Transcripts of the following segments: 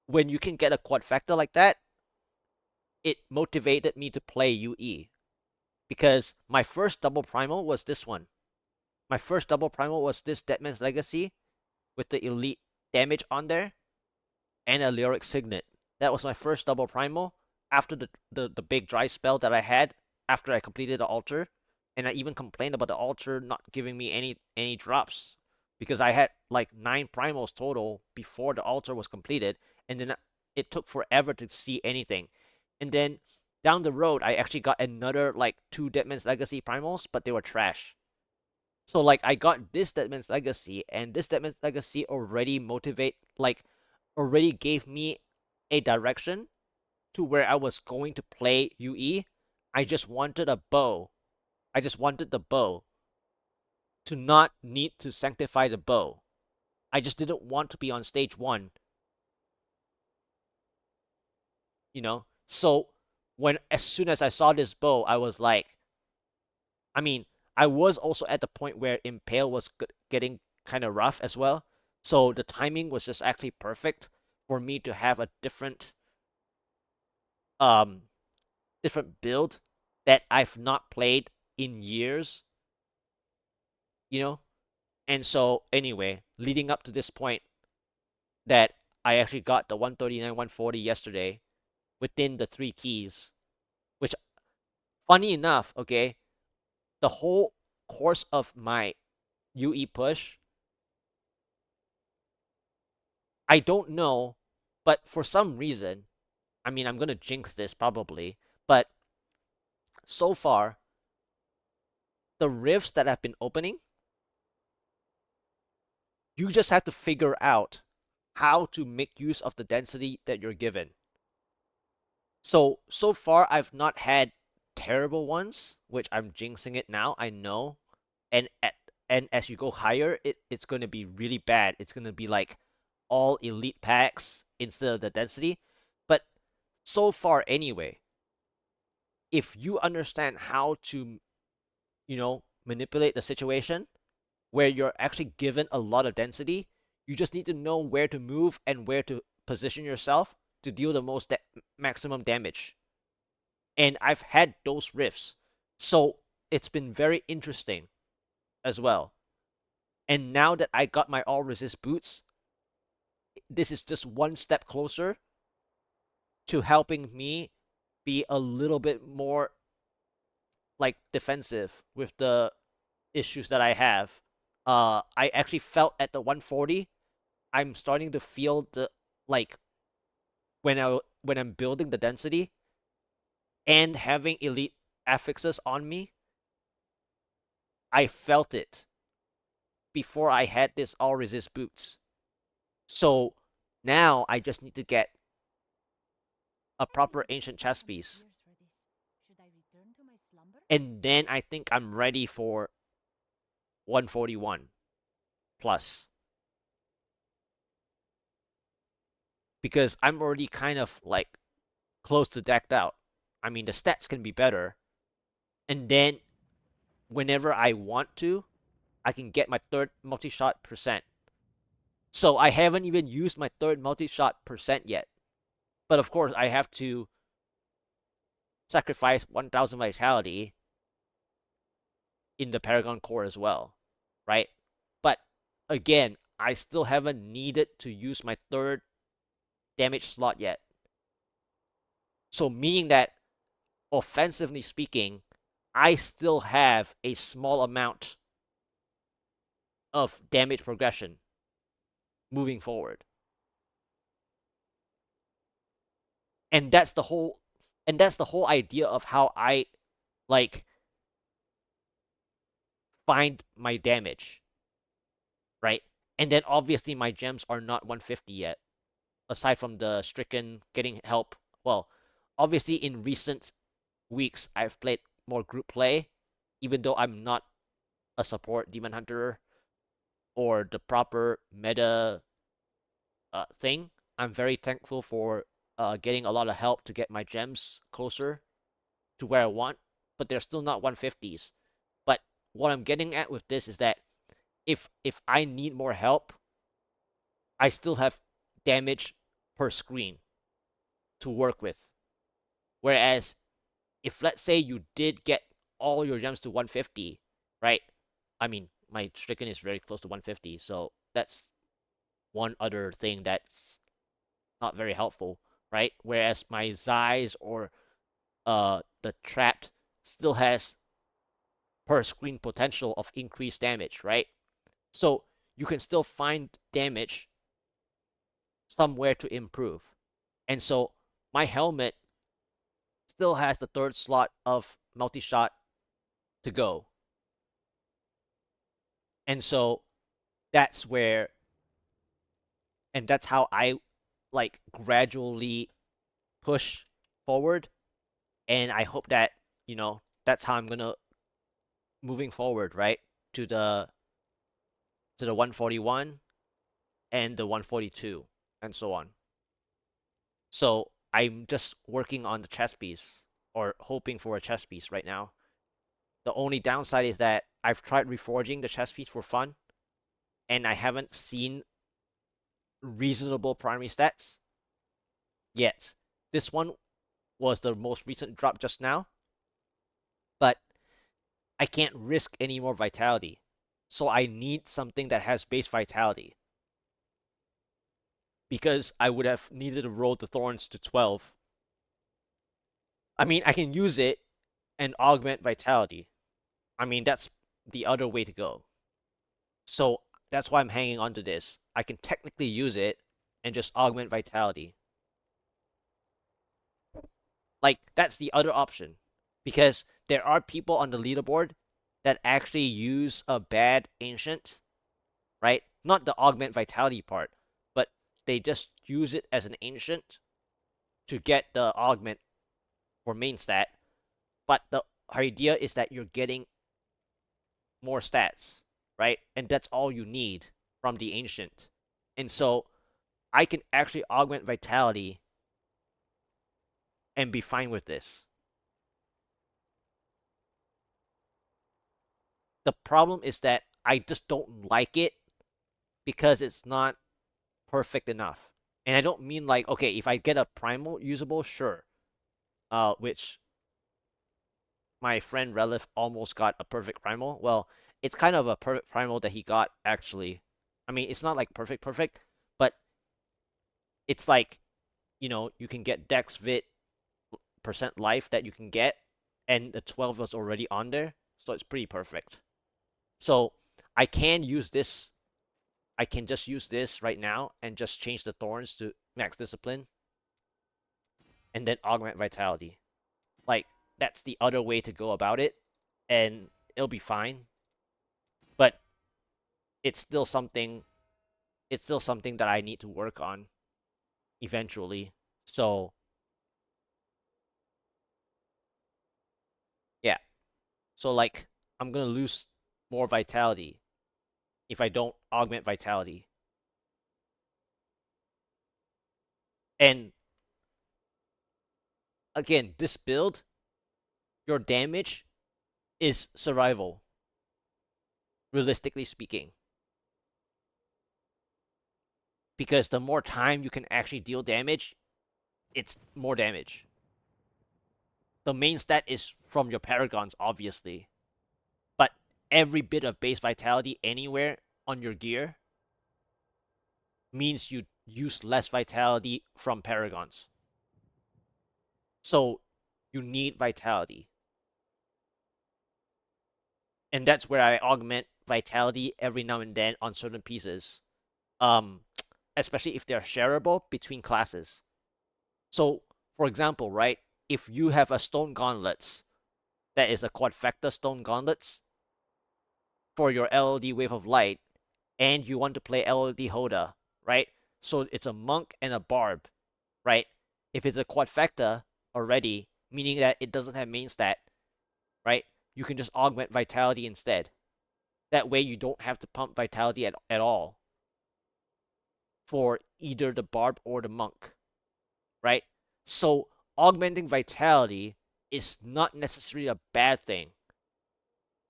when you can get a quad factor like that, it motivated me to play UE. Because my first double primal was this one. My first double primal was this Deadman's Legacy with the elite damage on there and a Lyric Signet. That was my first double primal after the big dry spell that I had after I completed the altar. And I even complained about the altar not giving me any drops because I had like 9 primals total before the altar was completed, and then it took forever to see anything. And then down the road, I actually got another like 2 Deadman's Legacy primals, but they were trash. So like I got this Deadman's Legacy, and this Deadman's Legacy already gave me a direction to where I was going to play UE. I just wanted a bow. I just wanted the bow to not need to sanctify the bow. I just didn't want to be on stage 1, you know? So as soon as I saw this bow, I was like, I mean, I was also at the point where Impale was getting kind of rough as well. So the timing was just actually perfect for me to have a um different build that I've not played in years, you know? And so anyway, leading up to this point that I actually got the 139 140 yesterday within the 3 keys, which funny enough, okay, the whole course of my UE push, I don't know, but for some reason, I mean, I'm gonna jinx this probably, but so far, the rifts that have been opening, you just have to figure out how to make use of the density that you're given. So far, I've not had terrible ones, which I'm jinxing it now. I know, and as you go higher, it's going to be really bad. It's going to be like all elite packs instead of the density. But so far, anyway, if you understand how to, manipulate the situation where you're actually given a lot of density, you just need to know where to move and where to position yourself to deal the most maximum damage. And I've had those rifts. So it's been very interesting as well. And now that I got my all resist boots, this is just one step closer to helping me be a little bit more like defensive with the issues that I have. I actually felt at the 140, I'm starting to feel the like when I'm building the density and having elite affixes on me, I felt it before I had this all resist boots. So now I just need to get a proper ancient chess piece. And then I think I'm ready for 141 plus. Because I'm already kind of like close to decked out. I mean, the stats can be better. And then whenever I want to, I can get my third multi-shot percent. So I haven't even used my third multi-shot percent yet. But of course, I have to sacrifice 1000 vitality in the Paragon core as well, right? But again, I still haven't needed to use my third damage slot yet. So meaning that offensively speaking, I still have a small amount of damage progression moving forward. And that's the whole idea of how I like find my damage, right? And then obviously my gems are not 150 yet, aside from the stricken getting help. Well, obviously in recent weeks I've played more group play, even though I'm not a support demon hunter or the proper meta thing. I'm very thankful for getting a lot of help to get my gems closer to where I want, but they're still not 150s. But what I'm getting at with this is that if I need more help, I still have damage per screen to work with. Whereas if let's say you did get all your gems to 150, right? I mean, my stricken is very close to 150, so that's one other thing that's not very helpful, right? Whereas my Zais or the trapped still has per screen potential of increased damage, right? So you can still find damage somewhere to improve. And so my helmet still has the third slot of multi-shot to go. And so that's where, and that's how I like gradually push forward. And I hope that, that's how I'm gonna moving forward, right? To the 141 and the 142 and so on. So I'm just working on the chess piece or hoping for a chess piece right now. The only downside is that I've tried reforging the chess piece for fun and I haven't seen reasonable primary stats yet. This one was the most recent drop just now, but I can't risk any more vitality. So I need something that has base vitality because I would have needed to roll the thorns to 12. I mean, I can use it and augment vitality. I mean, that's the other way to go. So that's why I'm hanging on to this. I can technically use it and just augment vitality. Like, that's the other option. Because there are people on the leaderboard that actually use a bad ancient, right? Not the augment vitality part, but they just use it as an ancient to get the augment for main stat. But the idea is that you're getting more stats, right? And that's all you need from the ancient. And so I can actually augment vitality and be fine with this. The problem is that I just don't like it because it's not perfect enough. And I don't mean like, okay, if I get a primal usable, sure. Which my friend Relif almost got a perfect primal. Well, it's kind of a perfect primal that he got actually. I mean, it's not like perfect, but it's like, you can get Dex Vit percent life that you can get, and the 12 was already on there, so it's pretty perfect. So I can use this. I can just use this right now and just change the thorns to max discipline and then augment vitality. Like, that's the other way to go about it, and it'll be fine. But it's still something. It's still something that I need to work on eventually. So yeah. So like, I'm gonna lose more vitality if I don't augment vitality. And again, this build, your damage is survival, realistically speaking. Because the more time you can actually deal damage, it's more damage. The main stat is from your paragons, obviously. But every bit of base vitality anywhere on your gear means you use less vitality from paragons. So you need vitality. And that's where I augment vitality every now and then on certain pieces. Um, especially if they're shareable between classes. So, for example, right, if you have a stone gauntlets that is a quadfecta stone gauntlets for your LLD wave of light, and you want to play LLD Hoda, right? So it's a monk and a barb, right? If it's a quadfecta already, meaning that it doesn't have main stat, right? You can just augment vitality instead. That way you don't have to pump vitality at all for either the barb or the monk, right? So augmenting vitality is not necessarily a bad thing.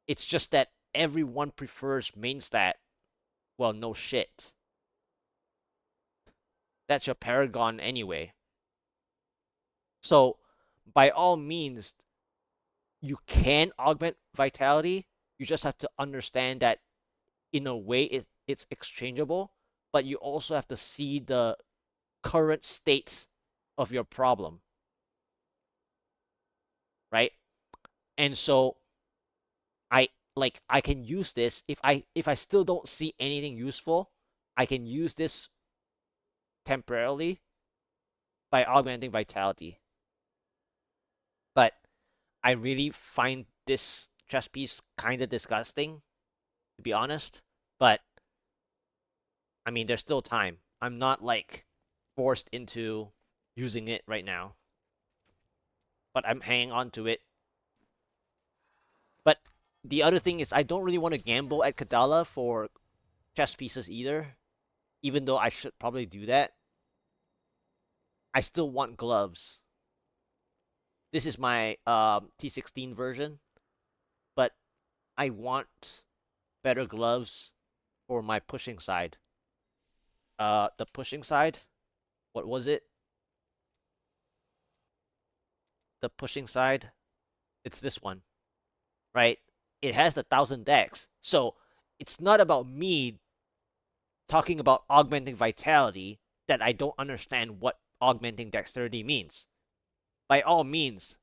It's just that everyone prefers main stat. Well, no shit. That's your paragon anyway. So by all means, you can augment vitality. You just have to understand that in a way it's exchangeable, but you also have to see the current state of your problem, right? And so I can use this if I still don't see anything useful, I can use this temporarily by augmenting vitality. But I really find this chess piece kind of disgusting, to be honest. But I mean, there's still time. I'm not like forced into using it right now, but I'm hanging on to it. But the other thing is, I don't really want to gamble at Kadala for chess pieces either, even though I should probably do that. I still want gloves. This is my T16 version, but I want better gloves for my pushing side. The pushing side, what was it? The pushing side, it's this one, right? It has the 1,000 decks. So it's not about me talking about augmenting vitality that I don't understand what augmenting dexterity means. By all means,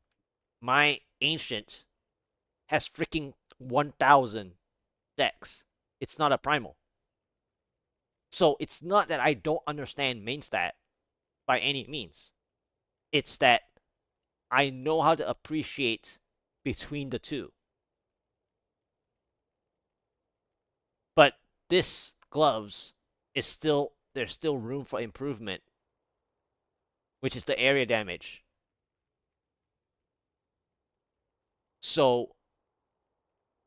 my ancient has freaking 1,000 decks. It's not a primal. So it's not that I don't understand main stat by any means. It's that I know how to appreciate between the two. But this gloves is still there's still room for improvement, which is the area damage. So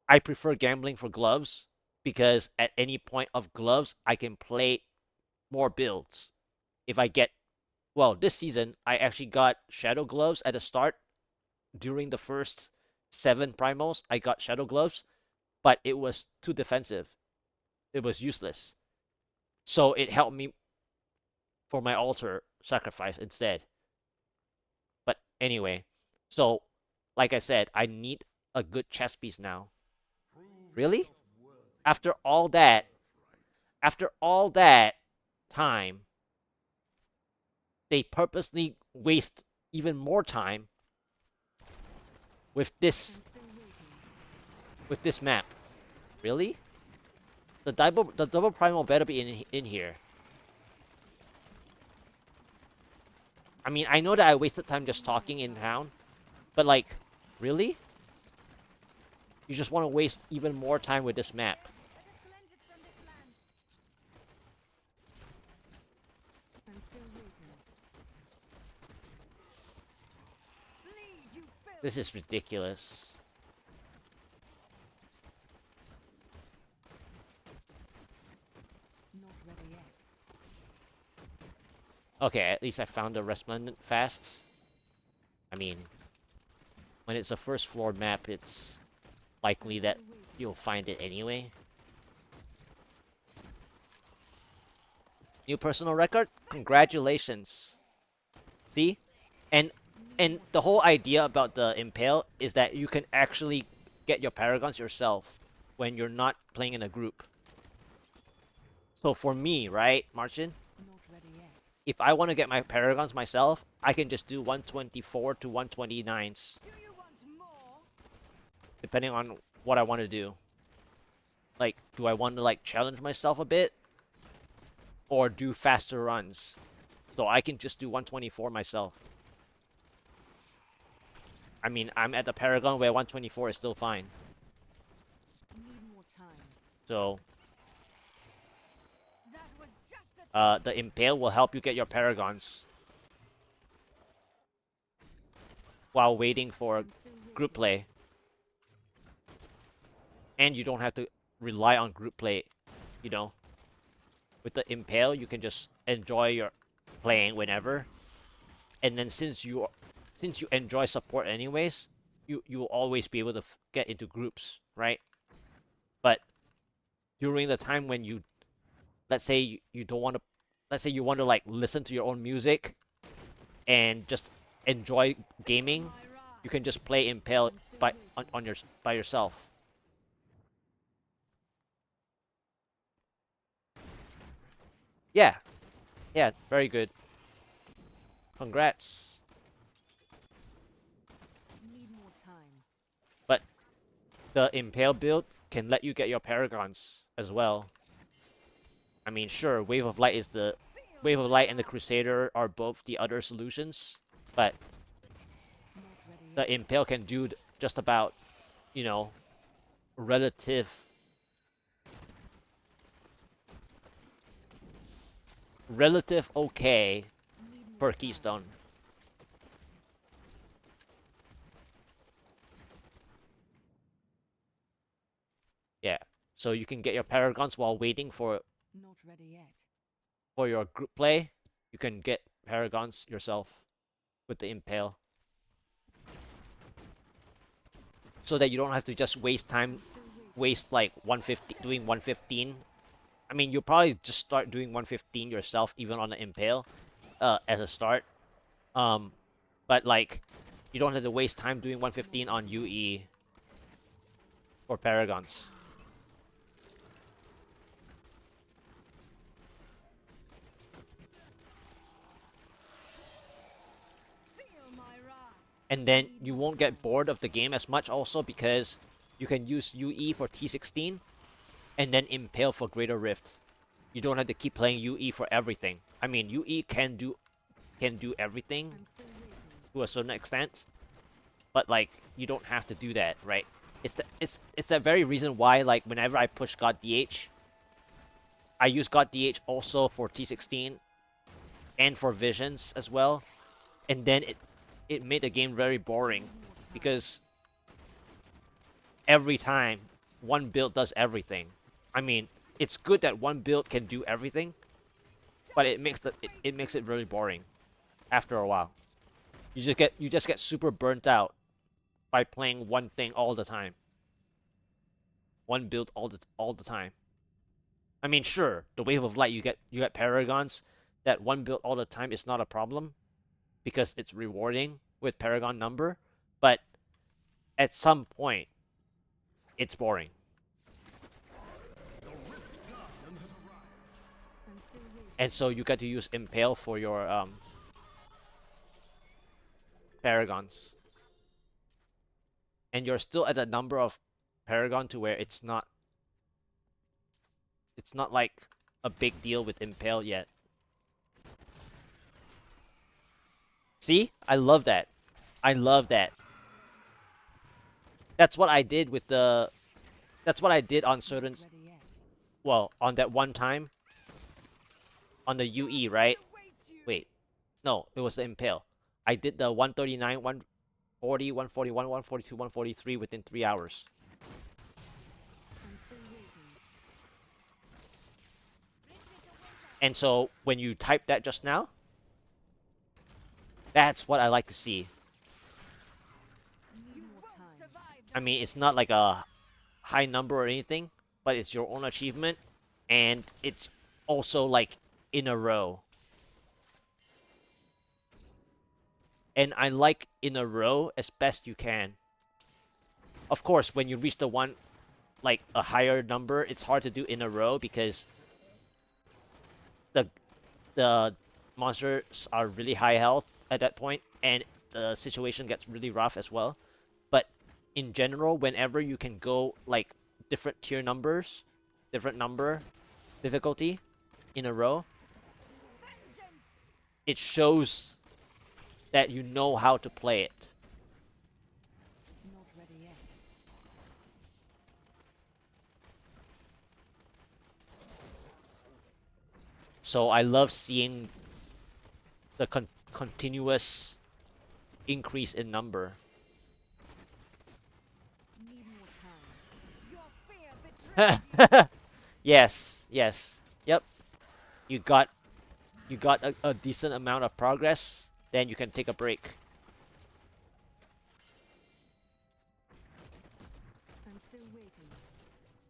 I prefer gambling for gloves because at any point of gloves I can play more builds. If I get well, this season I actually got shadow gloves at the start during the first 7 primals. I got shadow gloves, but it was too defensive. It was useless. So it helped me for my altar sacrifice instead. But anyway, so like I said, I need a good chess piece now. Really? After all that, after all that time, they purposely waste even more time with this map. Really? The double primal better be in here. I mean, I know that I wasted time just talking in town, but like, really? You just want to waste even more time with this map. This is ridiculous. Okay, at least I found the resplendent fast. I mean, when it's a first floor map, it's likely that you'll find it anyway. New personal record? Congratulations. See? And and the whole idea about the impale is that you can actually get your paragons yourself when you're not playing in a group. So for me, right, Marcin? If I want to get my paragons myself, I can just do 124 to 129s. Depending on what I want to do. Like, do I want to like challenge myself a bit? Or do faster runs? So I can just do 124 myself. I mean, I'm at the Paragon where 124 is still fine. So, the Impale will help you get your Paragons while waiting for group play. And you don't have to rely on group play, you know. With the Impale, you can just enjoy your playing whenever. And then since you enjoy support anyways, you'll always be able to get into groups, right? But during the time when you let's say you don't want to let's say you want to like listen to your own music and just enjoy gaming, you can just play Impale by yourself. Yeah, yeah, very good. Congrats. But the Impale build can let you get your Paragons as well. I mean, sure, Wave of Light and the Crusader are both the other solutions, but the Impale can do just about, you know, relative okay per keystone. Yeah. So you can get your Paragons while waiting for your group play. You can get Paragons yourself with the Impale. So that you don't have to just waste like 150 doing 115. I mean, you'll probably just start doing 115 yourself even on the Impale as a start. But like you don't have to waste time doing 115 on UE or Paragons. And then you won't get bored of the game as much also because you can use UE for T16 and then Impale for Greater Rift. You don't have to keep playing UE for everything. I mean, UE can do everything to a certain extent, but like you don't have to do that, right? It's that very reason why like whenever I push God DH, I use God DH also for T16 and for Visions as well, and then it made the game very boring because every time one build does everything. I mean, it's good that one build can do everything, but it makes it really boring after a while. You just get super burnt out by playing one thing all the time. One build all the time. I mean, sure, the Wave of Light you get Paragons. That one build all the time is not a problem because it's rewarding with Paragon number, but at some point it's boring. And so you get to use Impale for your Paragons. And you're still at a number of Paragon to where it's not like a big deal with Impale yet. See? I love that. I love that. That's what I did with the that's what I did on certain well, on that one time on the UE, right? Wait. No, it was the Impale. I did the 139, 140, 141, 142, 143 within 3 hours. And so when you type that just now, that's what I like to see. I mean, it's not like a high number or anything, but it's your own achievement, and it's also like in a row. And I like in a row as best you can. Of course, when you reach the one, like a higher number, it's hard to do in a row because the the monsters are really high health at that point, and the situation gets really rough as well. But in general, whenever you can go like different tier numbers, different number difficulty in a row, it shows that you know how to play it. So I love seeing the continuous increase in number. Yes, yes. Yep. You got a decent amount of progress, then you can take a break.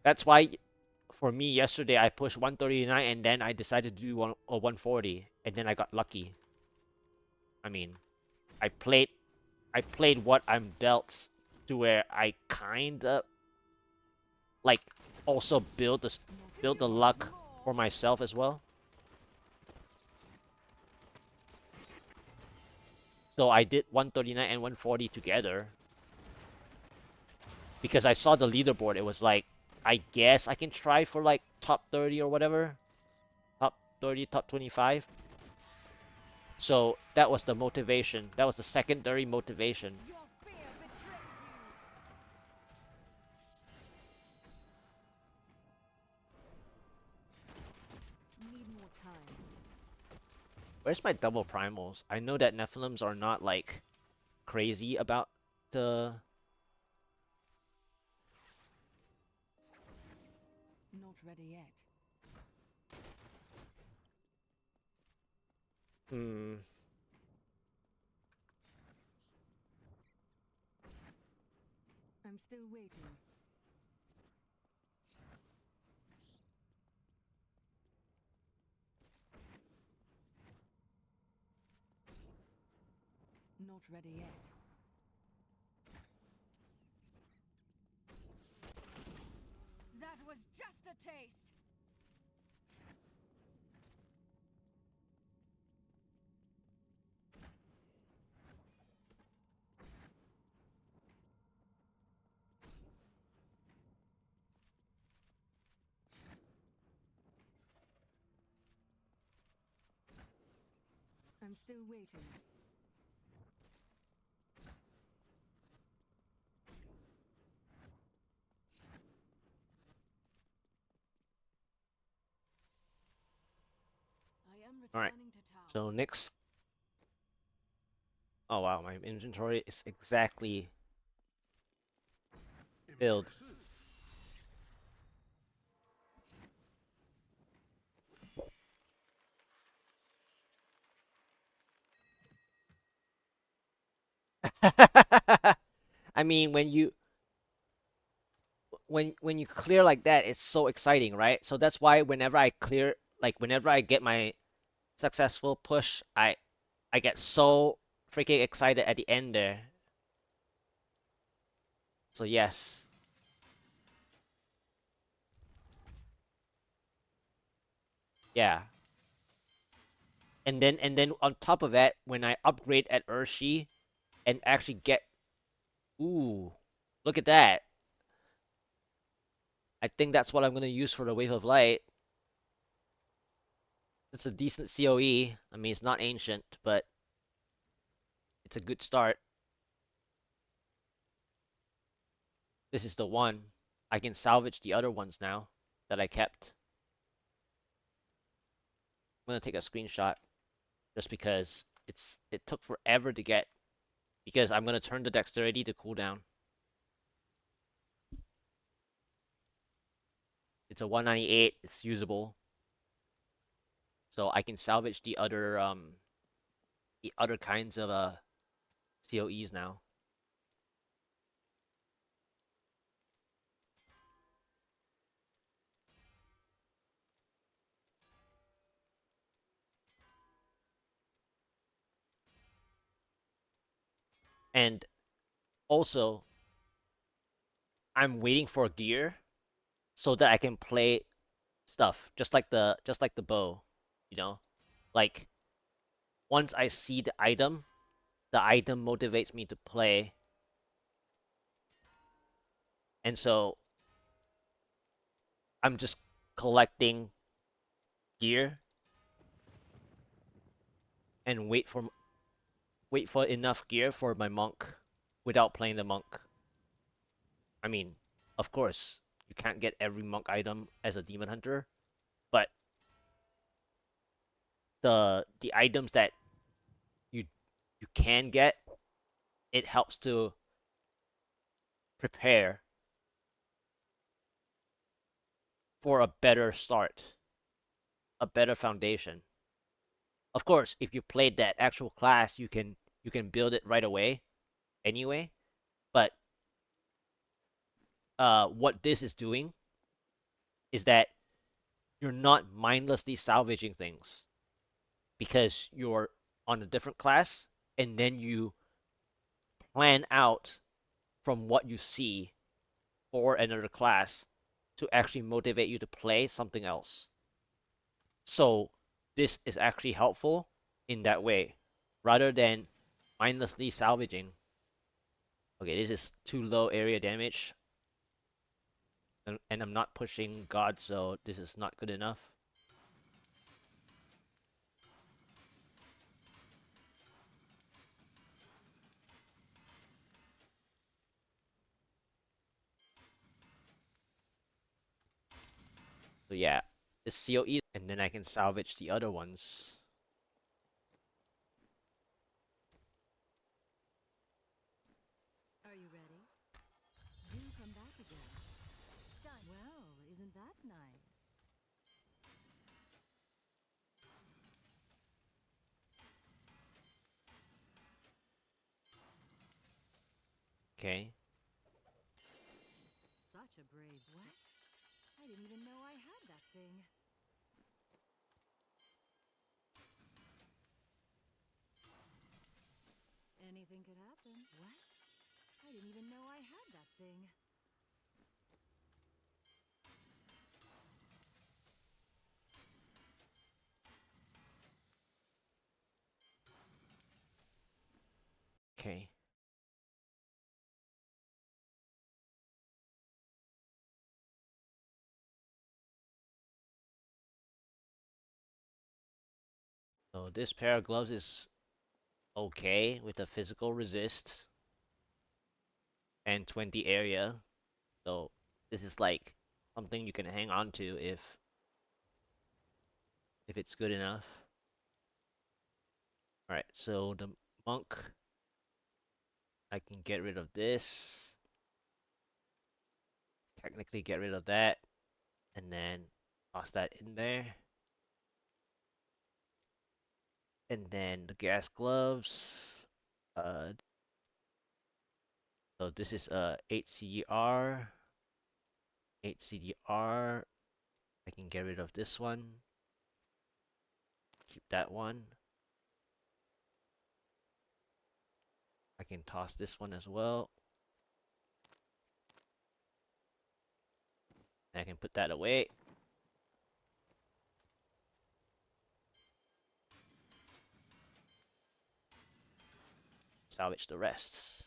That's why for me yesterday, I pushed 139 and then I decided to do a 140 and then I got lucky. I mean, I played I played what I'm dealt to where I kinda like also build the luck for myself as well. So I did 139 and 140 together because I saw the leaderboard. It was like, I guess I can try for like top 30 or whatever. Top 30, top 25. So that was the motivation. That was the secondary motivation. Where's my double primals? I know that Nephilims are not like crazy about the... Not ready yet. Hmm. I'm still waiting. Not ready yet. That was just a taste. I'm still waiting. I am Alright. returning to town. So next... Oh wow, my inventory is exactly filled. I mean, when you clear like that, it's so exciting, right? So that's why whenever I clear, like whenever I get my successful push, I get so freaking excited at the end there. So yes. Yeah. And then on top of that, when I upgrade at Urshi and actually get... Ooh, look at that. I think that's what I'm gonna use for the Wave of Light. It's a decent CoE. I mean, it's not ancient, but it's a good start. This is the one. I can salvage the other ones now that I kept. I'm gonna take a screenshot just because it took forever to get, because I'm gonna turn the dexterity to cooldown. It's a 198. It's usable, so I can salvage the other kinds of COEs now. And also, I'm waiting for gear so that I can play stuff just like the bow, you know? Like once I see the item motivates me to play. And so I'm just collecting gear and wait for enough gear for my monk without playing the monk. I mean, of course, you can't get every monk item as a demon hunter, but the items that you you can get, it helps to prepare for a better start, a better foundation. Of course, if you played that actual class, you can build it right away anyway, but what this is doing is that you're not mindlessly salvaging things because you're on a different class and then you plan out from what you see for another class to actually motivate you to play something else. So this is actually helpful in that way rather than mindlessly salvaging. Okay, this is too low area damage, and I'm not pushing God, so this is not good enough. So yeah, this COE, and then I can salvage the other ones. Are you ready? Do come back again. Done. Well, isn't that nice? Okay. Such a brave what? I didn't even know I had that thing. Anything could happen. What? I didn't even know I had that thing. Okay. So this pair of gloves is okay with the physical resist and 20 area. So this is like something you can hang on to if it's good enough. Alright, so the monk, I can get rid of this. Technically get rid of that. And then toss that in there. And then the gas gloves. So this is 8 CDR. 8 CDR. I can get rid of this one. Keep that one. I can toss this one as well. And I can put that away. Salvage the rest.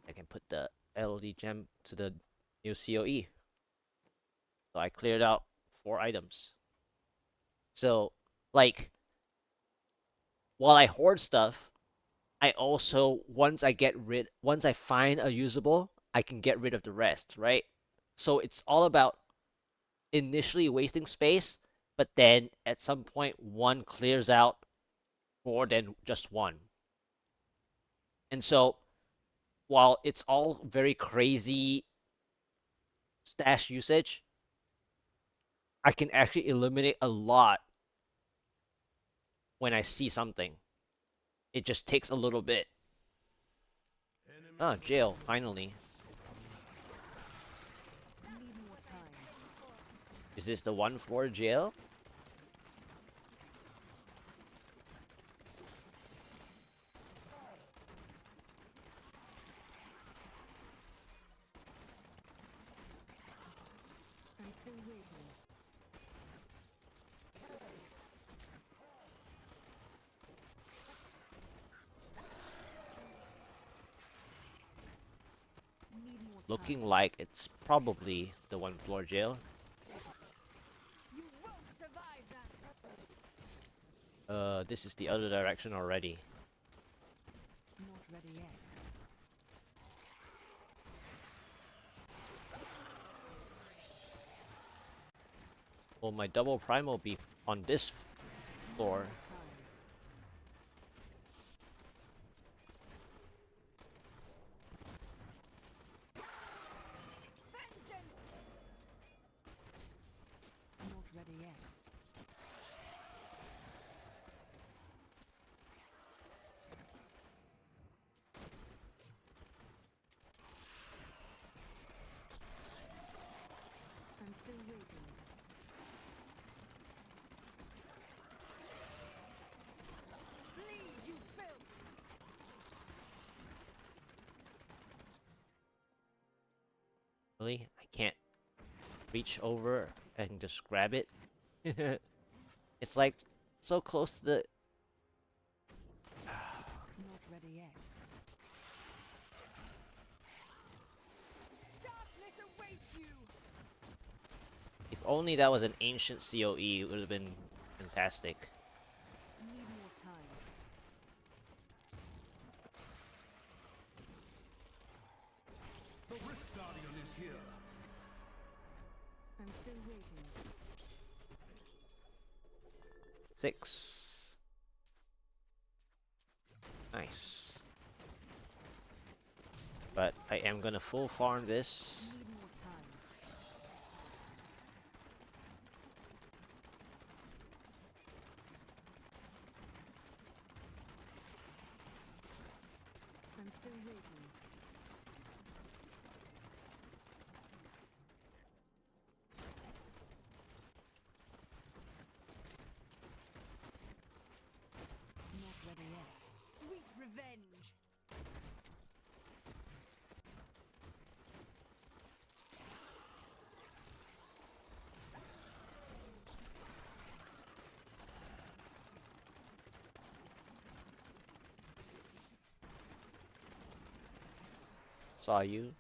I can put the LOD gem to the new COE. So I cleared out 4 items. So, like, while I hoard stuff, I also, once I find a usable, I can get rid of the rest, right? So it's all about initially wasting space, but then at some point one clears out more than just one. And so while it's all very crazy stash usage, I can actually eliminate a lot when I see something. It just takes a little bit. Oh, jail, finally. Need more time. Is this the 1-floor jail? I'm still waiting. Need more time. Looking like it's probably the 1-floor jail. You won't survive that. This is the other direction already. Not ready yet. Well, my double prime will be on this floor. Time. Vengeance! Not ready yet. reach over and just grab it. It's like so close to the. Not ready yet. Darkness awaits you. If only that was an ancient CoE, it would have been fantastic. Need more time. The Rift Guardian is here. I'm still waiting. 6. Nice. But I am gonna full farm this. Need more time. I'm still waiting. Not ready yet. Sweet revenge. Saw you.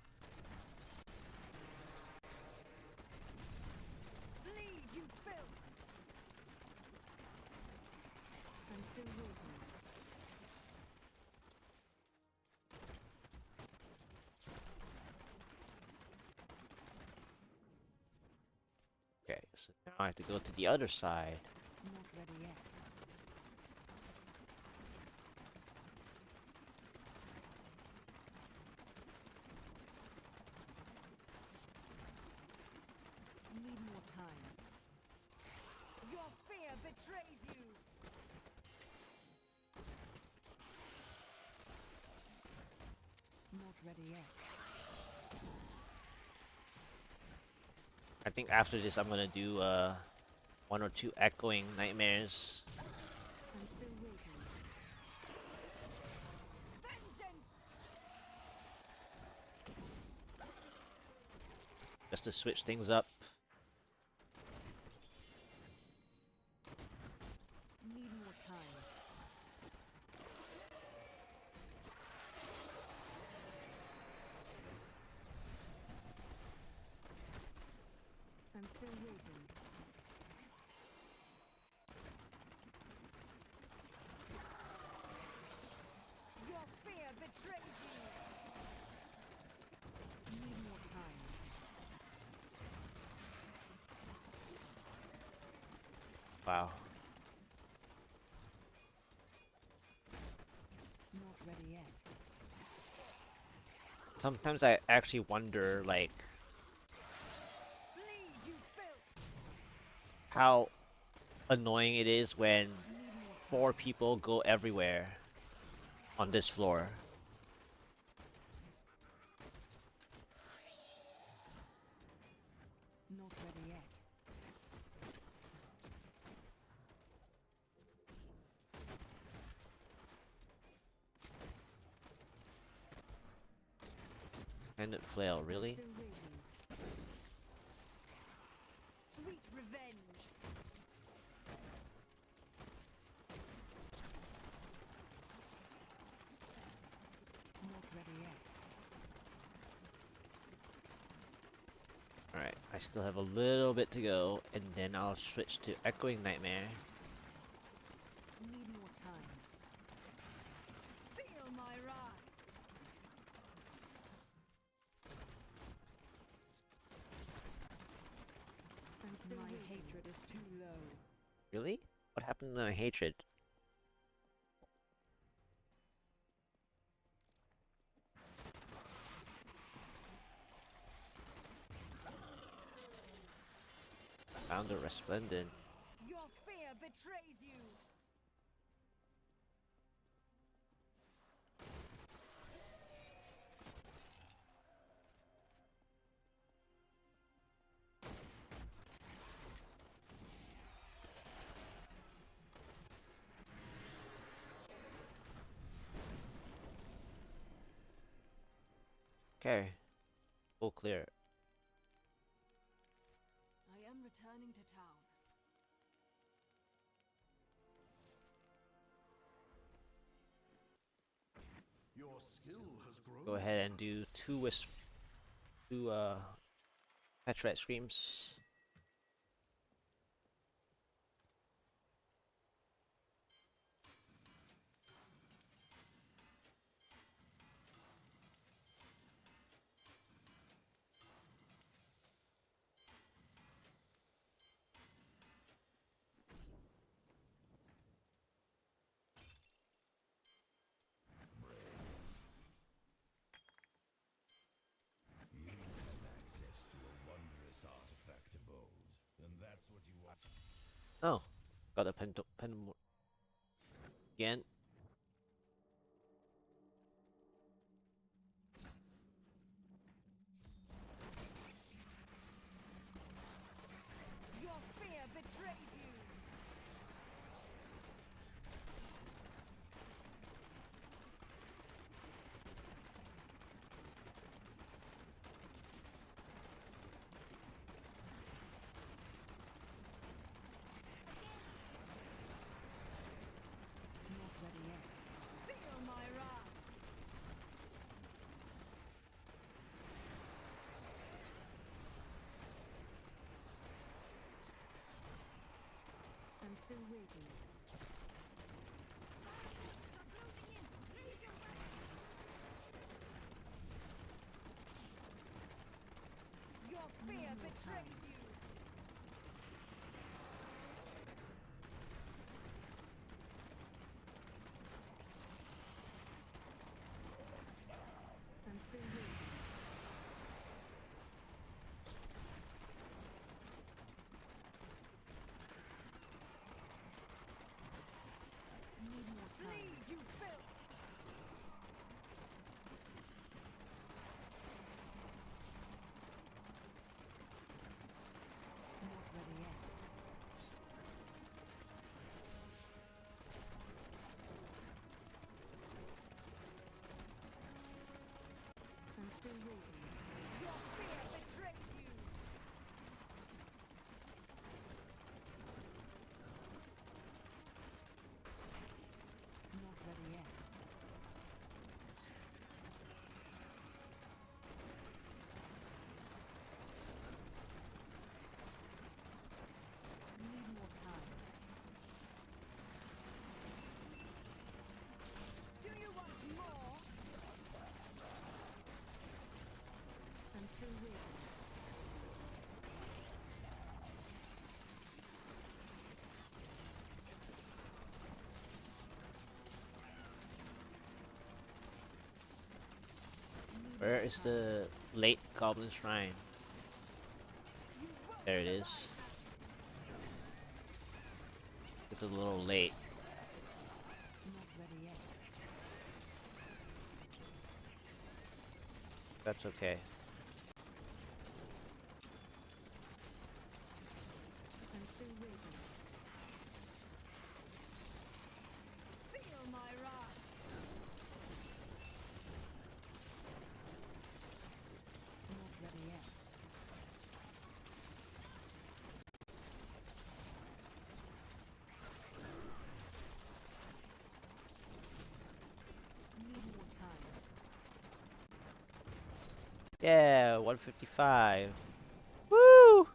Bleed, you filth! I'm still waiting. Okay, so now I have to go to the other side. Not ready yet. Need more time. Your fear betrays you! Not ready yet. I think after this I'm gonna do 1 or 2 echoing nightmares. I'm still waiting. Vengeance! Just to switch things up. Need more time. I'm still waiting. Your fear betrays you! Need more time. Wow. Not ready yet. Sometimes I actually wonder, like, Bleed, you filth! how annoying it is when Need more time. 4 people go everywhere on this floor. Not ready yet. Pendant flail, really? Still waiting. Sweet revenge. Not ready yet. Alright, I still have a little bit to go, and then I'll switch to echoing nightmare. Need more time. Feel my wrath. I'm still my waiting. Hatred is too low. Really? What happened to my hatred? Found a resplendent. Your fear betrays you. Okay. Full clear. am returning to town. Your skill has grown. Go ahead and do two Petrite Screams. You have access to a wondrous artifact of old, and that's what you want. Oh, got a pen again. Your fear betrays you. Not ready yet. Feel my wrath. I'm still waiting. Your fear betrays you. I'm still waiting. Need more time. Bleed, you filth. Not ready yet. I'm still waiting. Your fear betrays you. Not ready yet. Need more time. Do you want more? I'm still waiting. Where is the late Goblin Shrine? There it is. It's a little late. Not ready yet. That's okay. I'm still waiting. Feel my wrath. Not ready yet. Need more time. Yeah, 155. Woo!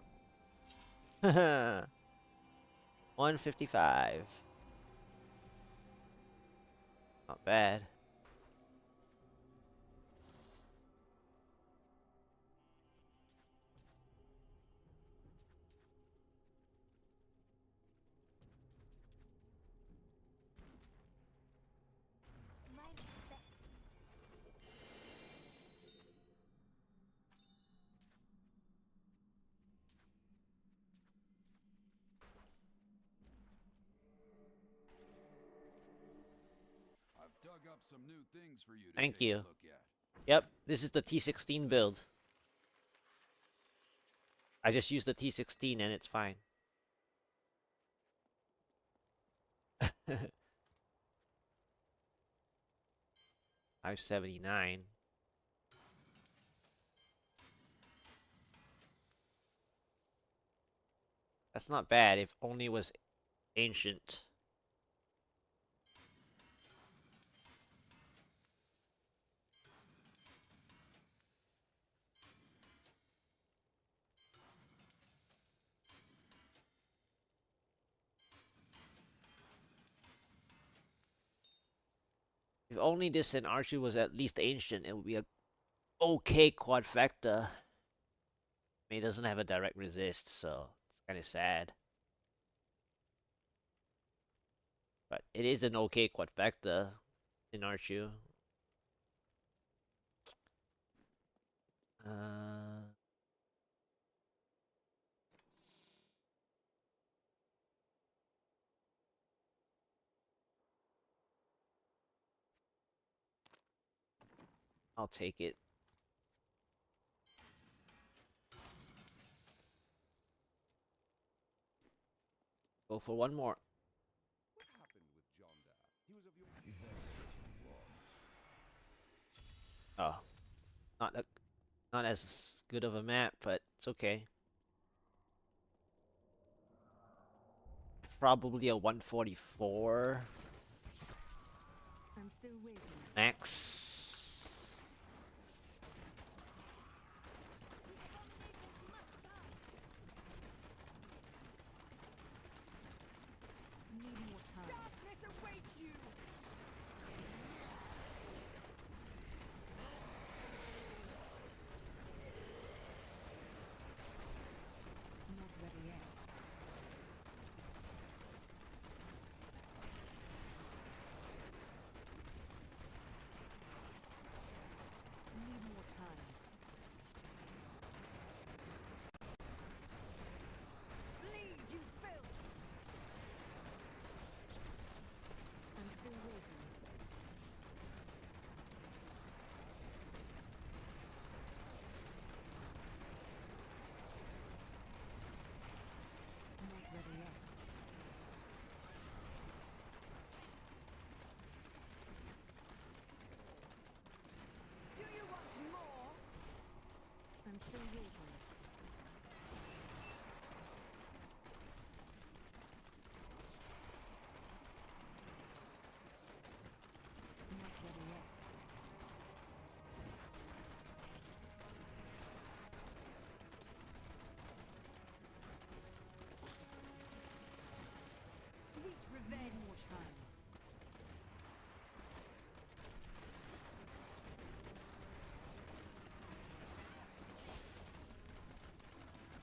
155. Not bad. I've dug up some new things for you to Thank take you. a look at. Yep, this is the T16 build. I just used the T16 and it's fine. 579. That's not bad, if only it was ancient. If only this in Archie was at least ancient, it would be a okay quadfecta. I mean, it doesn't have a direct resist, so it's kind of sad. But it is an okay quadfecta in Archie. Uh, I'll take it. Go for one more. What happened with Jonda? He was of your... Oh, not a, not as good of a map, but it's okay. Probably a 144 I'm still waiting. max. Need more time. Darkness awaits you! Not ready yet. Need more time. Bleed, you filth! I'm still waiting. Not ready yet. Do you want more? I'm still waiting. Not ready yet. Sweet Need revenge! more time.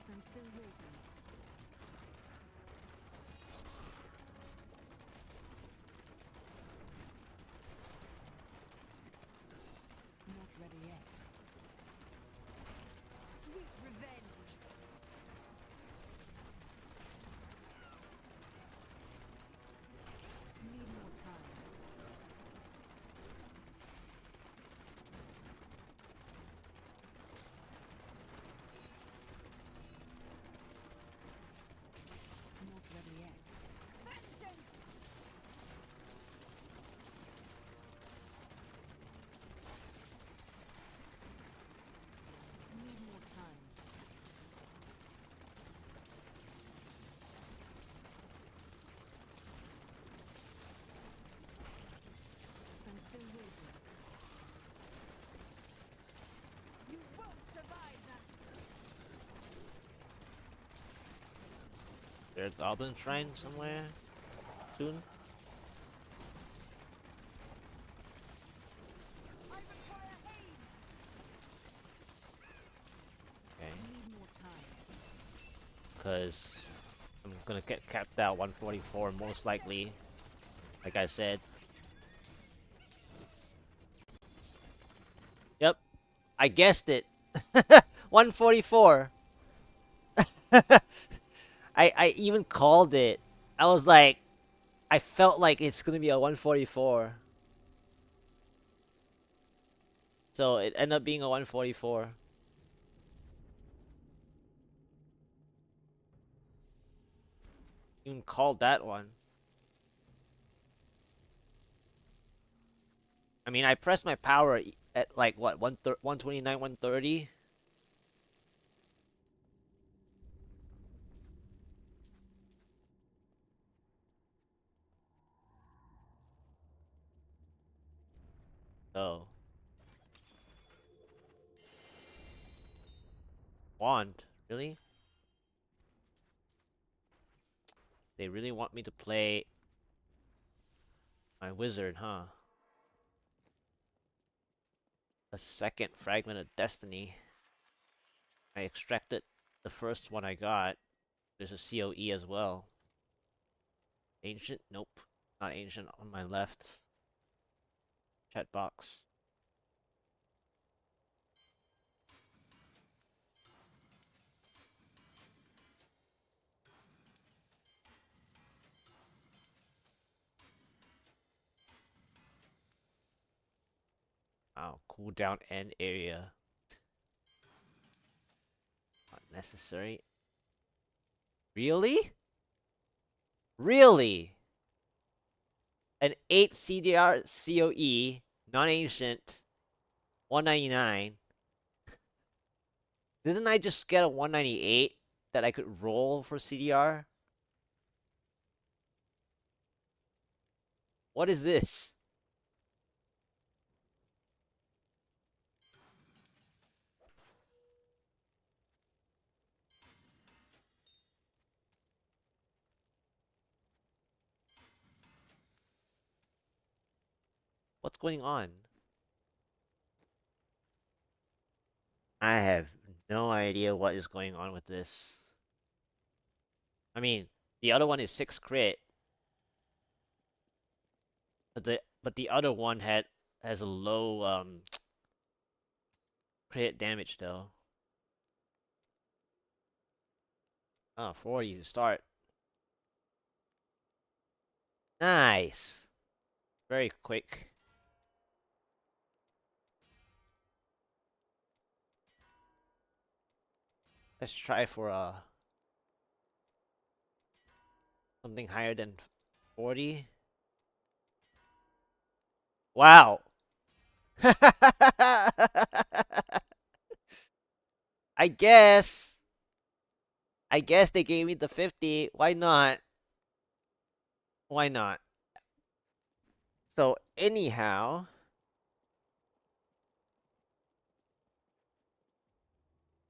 I'm still waiting. Not ready yet. Sweet revenge! Need more time. Not ready yet. Vengeance! Need more time. I'm still waiting. You won't survive that! There's Goblin Shrine somewhere soon. I require aid! Okay, Need more time. because I'm gonna get capped out 144 most likely. Like I said. Yep, I guessed it. 144. I even called it. I was like, I felt like it's gonna be a 144. So it ended up being a 144. Even called that one. I mean, I pressed my power at like what 129, 130. So wand, really? They really want me to play my wizard, huh? A second fragment of destiny. I extracted the first one I got. There's a CoE as well. Ancient? Nope. Not ancient on my left. Chat box. Wow, cooldown end area. Not necessary. Really? Really? An 8 CDR COE, non-ancient, 199. Didn't I just get a 198 that I could roll for CDR? What is this? What's going on? I have no idea what is going on with this. I mean, the other one is 6 crit. But the other one has a low crit damage though. Oh, 40 to start. Nice. Very quick. Let's try for something higher than 40. Wow. I guess. I guess they gave me the 50. Why not? Why not? So anyhow,